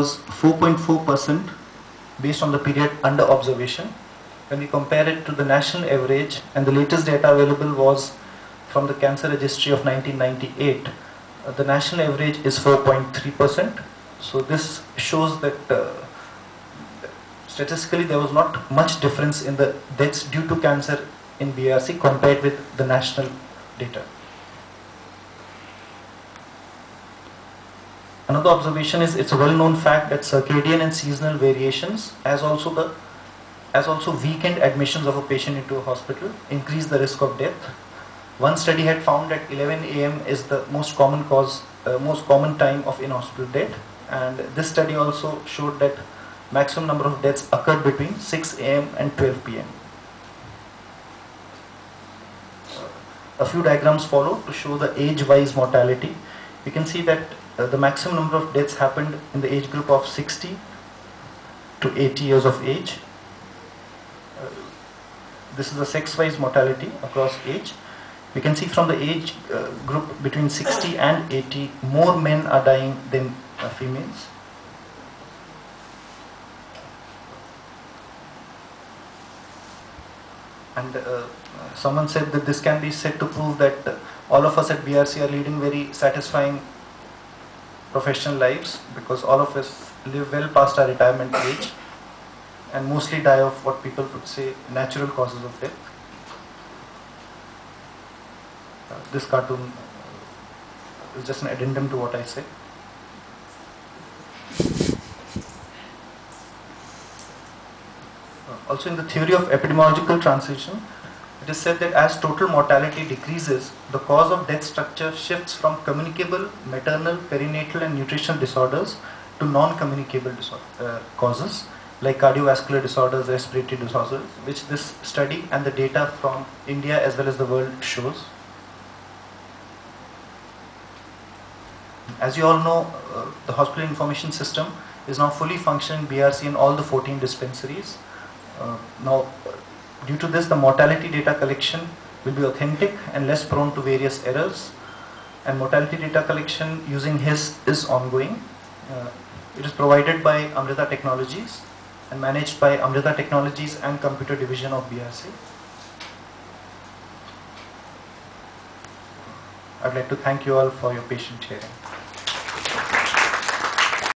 was 4.4% based on the period under observation. When we compare it to the national average, and the latest data available was from the cancer registry of 1998, the national average is 4.3%. So this shows that statistically there was not much difference in the deaths due to cancer in BRC compared with the national data. Another observation is, it's a well-known fact that circadian and seasonal variations, as also weekend admissions of a patient into a hospital, increase the risk of death. One study had found that 11 a.m. is the most common time of in-hospital death, and this study also showed that maximum number of deaths occurred between 6 a.m. and 12 p.m. A few diagrams follow to show the age-wise mortality. You can see that the maximum number of deaths happened in the age group of 60 to 80 years of age. This is the sex-wise mortality across age. We can see from the age group between 60 and 80, more men are dying than females. And someone said that this can be said to prove that all of us at BRC are leading very satisfying professional lives, because all of us live well past our retirement age and mostly die of what people would say natural causes of death. This cartoon is just an addendum to what I said. Also, in the theory of epidemiological transition, it is said that as total mortality decreases, the cause of death structure shifts from communicable maternal, perinatal and nutritional disorders to non-communicable causes like cardiovascular disorders, respiratory disorders, which this study and the data from India as well as the world shows. As you all know, the hospital information system is now fully functioning BRC in all the 14 dispensaries. Now, due to this, the mortality data collection will be authentic and less prone to various errors. And mortality data collection using HIS is ongoing. It is provided by Amrita Technologies and managed by Amrita Technologies and Computer Division of BRC. I'd like to thank you all for your patient hearing.